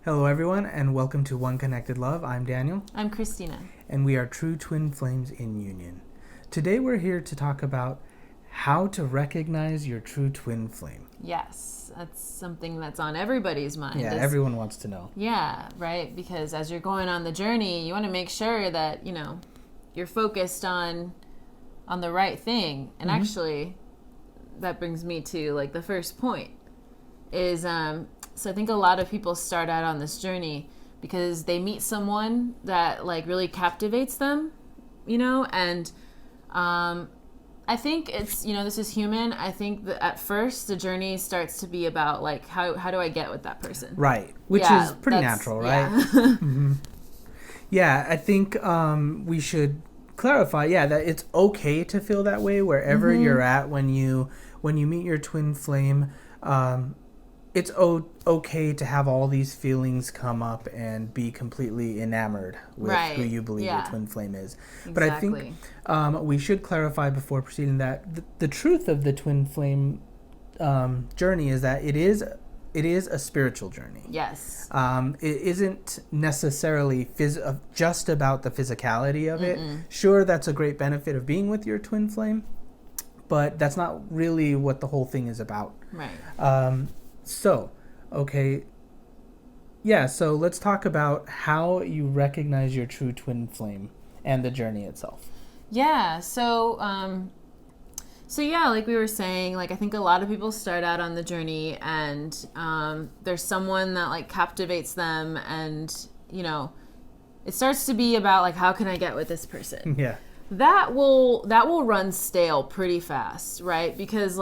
Hello, everyone, and welcome to One Connected Love. I'm Daniel. I'm Christina. And we are true twin flames in union. Today, we're here to talk about how to recognize your true twin flame. Yes, that's something that's on everybody's mind. Yeah, everyone wants to know. Yeah, right? Because as you're going on the journey, you want to make sure that, you're focused on the right thing. And actually, that brings me to, the first point is... So I think a lot of people start out on this journey because they meet someone that really captivates them, and I think it's, this is human. I think that at first the journey starts to be about how do I get with that person? Right. Which is pretty natural, right? Yeah. Yeah, I think we should clarify, that it's okay to feel that way wherever you're at when you meet your twin flame. It's okay to have all these feelings come up and be completely enamored with who you believe your twin flame is. Exactly. But I think we should clarify before proceeding that the truth of the twin flame journey is that it is a spiritual journey. Yes. It isn't necessarily just about the physicality of it. Sure, that's a great benefit of being with your twin flame, but that's not really what the whole thing is about. Right. So let's talk about how you recognize your true twin flame and the journey itself. Yeah, so like we were saying, I think a lot of people start out on the journey and there's someone that captivates them and, it starts to be about how can I get with this person? Yeah. That will run stale pretty fast, right? Because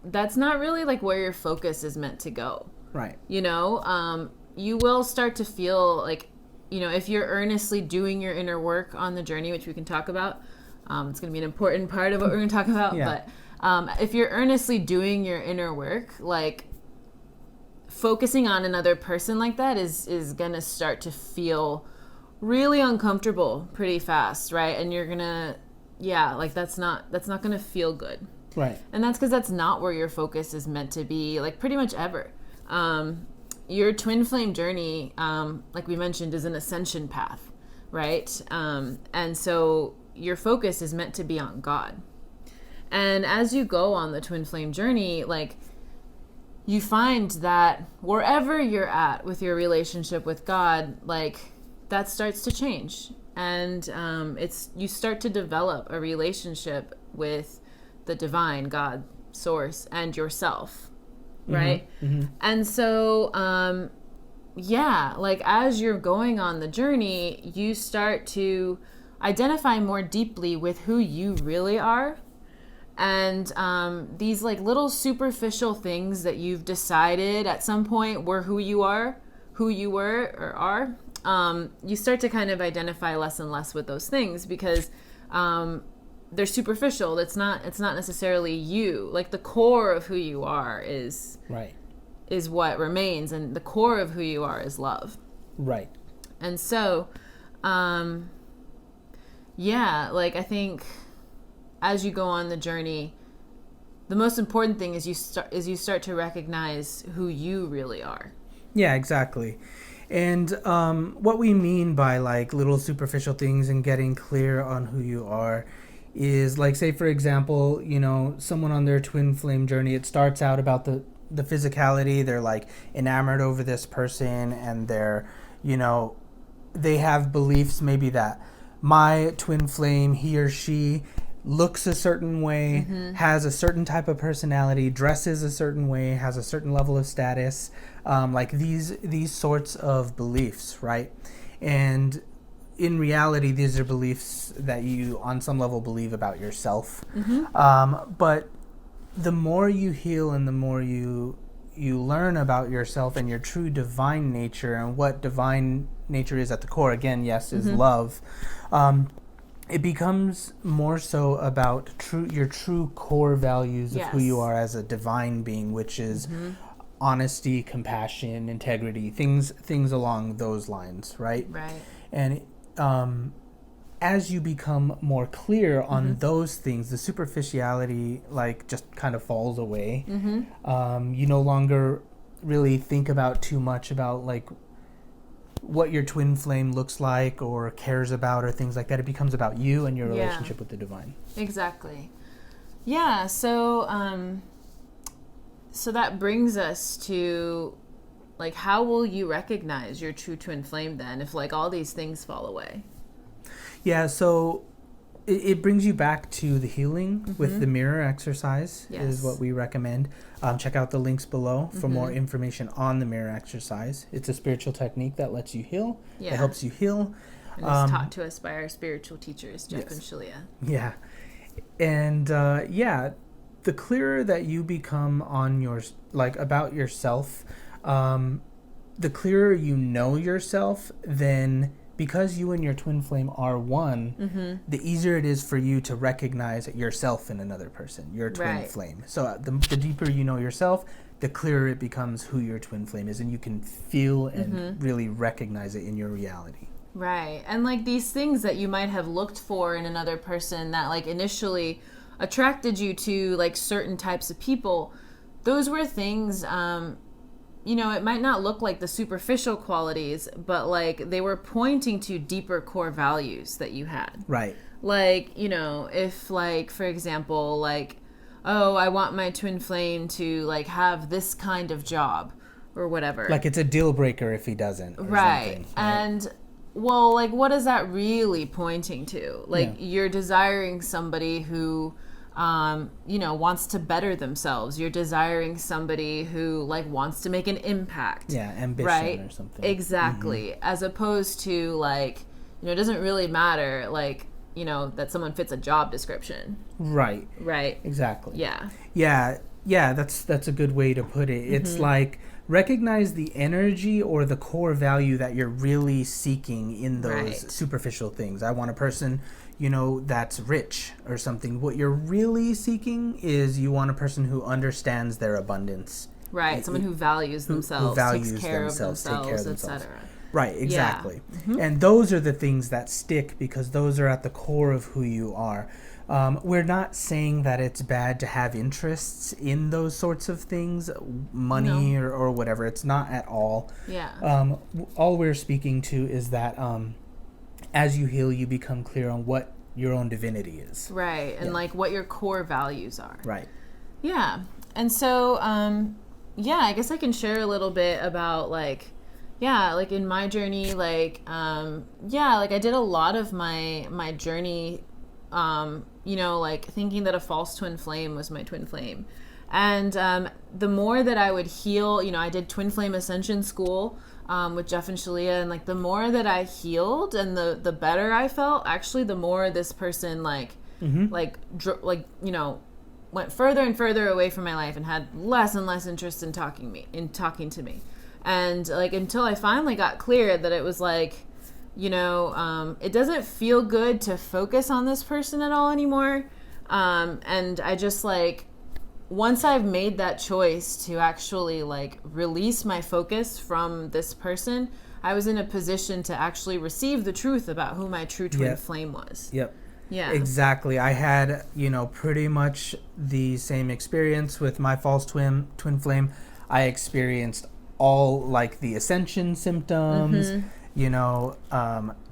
that's not really where your focus is meant to go. Right. You will start to feel if you're earnestly doing your inner work on the journey, which we can talk about, it's going to be an important part of what we're going to talk about. Yeah. But if you're earnestly doing your inner work, focusing on another person like that is going to start to feel really uncomfortable pretty fast, right? And you're going to, that's not going to feel good. Right. And that's because that's not where your focus is meant to be, pretty much ever. Your twin flame journey, like we mentioned, is an ascension path, right? And so your focus is meant to be on God. And as you go on the twin flame journey, you find that wherever you're at with your relationship with God, that starts to change. And you start to develop a relationship with the divine, God, source, and yourself, right? And so, as you're going on the journey, you start to identify more deeply with who you really are. And these little superficial things that you've decided at some point were who you were or are, you start to kind of identify less and less with those things because they're superficial. It's not necessarily you. The core of who you are is what remains, and the core of who you are is love. Right. And so, I think as you go on the journey, the most important thing is you start to recognize who you really are. Yeah, exactly. And what we mean by little superficial things and getting clear on who you are is say, for example, someone on their twin flame journey, it starts out about the physicality. They're enamored over this person and they're, they have beliefs maybe that my twin flame, he or she, looks a certain way, has a certain type of personality, dresses a certain way, has a certain level of status, these sorts of beliefs, right? And in reality, these are beliefs that you, on some level, believe about yourself. But the more you heal and the more you learn about yourself and your true divine nature and what divine nature is at the core, again, yes, is love, it becomes more so about your true core values of who you are as a divine being, which is honesty, compassion, integrity, things along those lines, right? Right. And as you become more clear on those things, the superficiality just kind of falls away. You no longer really think about too much about what your twin flame looks like or cares about or things like that. It becomes about you and your relationship with the divine. Exactly. Yeah. So, so that brings us to, like, how will you recognize your true twin flame then if, like, all these things fall away? Yeah, so it brings you back to the healing with the mirror exercise is what we recommend. Check out the links below for more information on the mirror exercise. It's a spiritual technique that lets you heal. It helps you heal. And it's taught to us by our spiritual teachers, Jeff and Shaleia. Yeah. And the clearer that you become on your, like, about yourself, the clearer you know yourself, then because you and your twin flame are one, the easier it is for you to recognize yourself in another person, your twin flame. So the deeper you know yourself, the clearer it becomes who your twin flame is, and you can feel and really recognize it in your reality. Right. And, like, these things that you might have looked for in another person that, like, initially attracted you to, like, certain types of people, those were things, you know, it might not look like the superficial qualities, but, like, they were pointing to deeper core values that you had. Right. Like, you know, if, like, for example, like, oh, I want my twin flame to, like, have this kind of job or whatever. Like, it's a deal breaker if he doesn't. Right. And, well, like, what is that really pointing to? Like, you're desiring somebody who, you know, wants to better themselves. You're desiring somebody who, like, wants to make an impact. Yeah, ambition or something. Exactly. As opposed to, like, you know, it doesn't really matter, like, you know, that someone fits a job description. Right. Right. Exactly. Yeah. Yeah, that's a good way to put it. It's like, recognize the energy or the core value that you're really seeking in those superficial things. I want a person, you know, that's rich or something. What you're really seeking is you want a person who understands their abundance. Right. Someone who values themselves, who values takes care themselves, of themselves, etc. Right, exactly. And those are the things that stick because those are at the core of who you are. We're not saying that it's bad to have interests in those sorts of things, money or whatever. It's not at all. Yeah. All we're speaking to is that as you heal, you become clear on what your own divinity is. Right. And like what your core values are. Right. Yeah. And so, I guess I can share a little bit about like in my journey, like I did a lot of my journey, like thinking that a false twin flame was my twin flame. And the more that I would heal, I did Twin Flame Ascension School with Jeff and Shaleia, and like the more that I healed and the better I felt, actually the more this person went further and further away from my life and had less and less interest in talking to me. And like until I finally got clear that it was like, it doesn't feel good to focus on this person at all anymore. And I just like, once I've made that choice to actually like release my focus from this person, I was in a position to actually receive the truth about who my true twin flame was. Yep. Yeah. Exactly. I had, pretty much the same experience with my false twin flame. I experienced all like the ascension symptoms,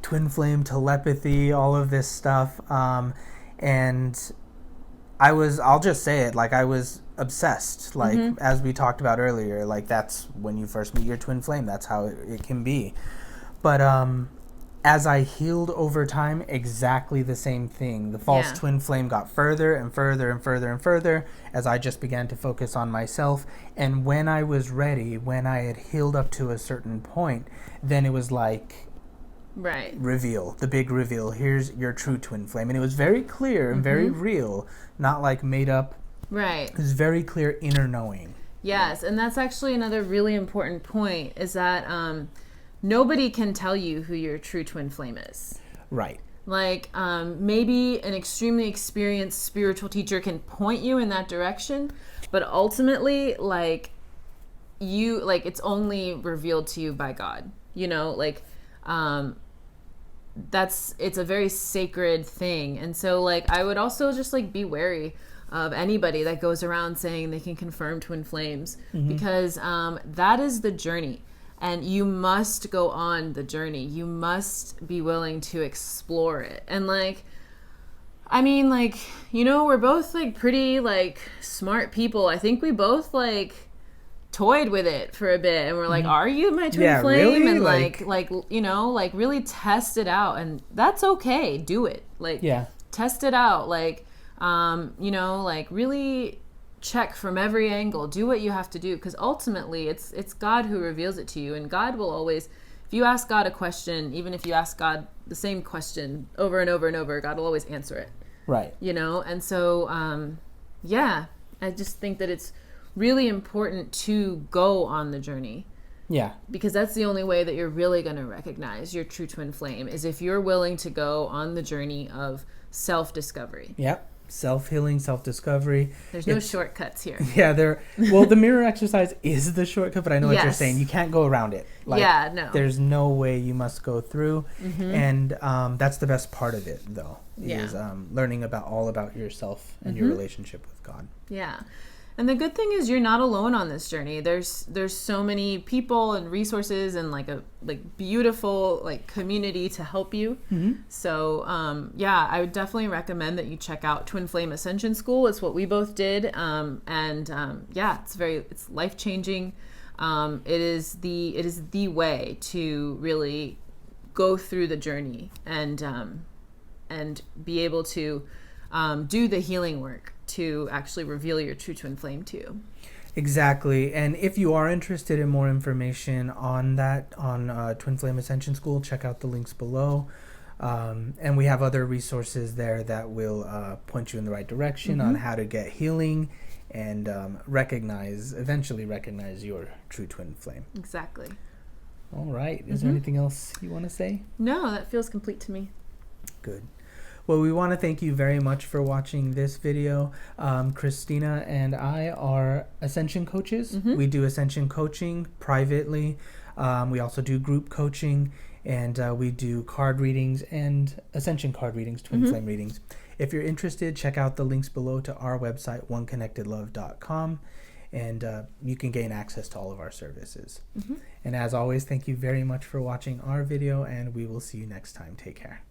twin flame telepathy, all of this stuff. And I'll just say it, like I was obsessed, like as we talked about earlier, like that's when you first meet your twin flame, that's how it can be. But as I healed over time, exactly the same thing. The false twin flame got further and further and further and further as I just began to focus on myself. And when I was ready, when I had healed up to a certain point, then it was like, reveal, the big reveal. Here's your true twin flame. And it was very clear and very real, not like made up. Right. It was very clear inner knowing. Yes, and that's actually another really important point is that nobody can tell you who your true twin flame is. Right. Like, maybe an extremely experienced spiritual teacher can point you in that direction, but ultimately, it's only revealed to you by God. It's a very sacred thing. And so, I would also just, be wary of anybody that goes around saying they can confirm twin flames, because that is the journey. And you must go on the journey. You must be willing to explore it. And like, I mean, like, you know, we're both like pretty like smart people. I think we both like toyed with it for a bit and we're like, are you my twin flame? Really? And like, you know, like really test it out. And that's okay. Do it. Like, test it out. Like, you know, like really check from every angle. Do what you have to do, because ultimately it's God who reveals it to you. And God will always, if you ask God a question, even if you ask God the same question over and over and over, God will always answer it. Right. You know? And so, I just think that it's really important to go on the journey. Yeah. Because that's the only way that you're really going to recognize your true twin flame, is if you're willing to go on the journey of self-discovery. Yep. Self-healing, self-discovery. There's no shortcuts here. Yeah, the mirror exercise is the shortcut, but I know what you're saying. You can't go around it. Like, no. There's no way you must go through. And that's the best part of it, though, is learning all about yourself and your relationship with God. Yeah. And the good thing is you're not alone on this journey. There's so many people and resources and like a beautiful like community to help you. So I would definitely recommend that you check out Twin Flame Ascension School. It's what we both did, it's life changing. It is the way to really go through the journey and be able to do the healing work to actually reveal your true twin flame to you. Exactly. And if you are interested in more information on that, on Twin Flame Ascension School, check out the links below. And we have other resources there that will point you in the right direction on how to get healing and eventually recognize your true twin flame. Exactly. All right. Is there anything else you want to say? No, that feels complete to me. Good. Well, we want to thank you very much for watching this video. Christina and I are Ascension coaches. We do Ascension coaching privately. We also do group coaching, and we do card readings and Ascension card readings, twin flame readings. If you're interested, check out the links below to our website, oneconnectedlove.com, and you can gain access to all of our services. And as always, thank you very much for watching our video, and we will see you next time. Take care.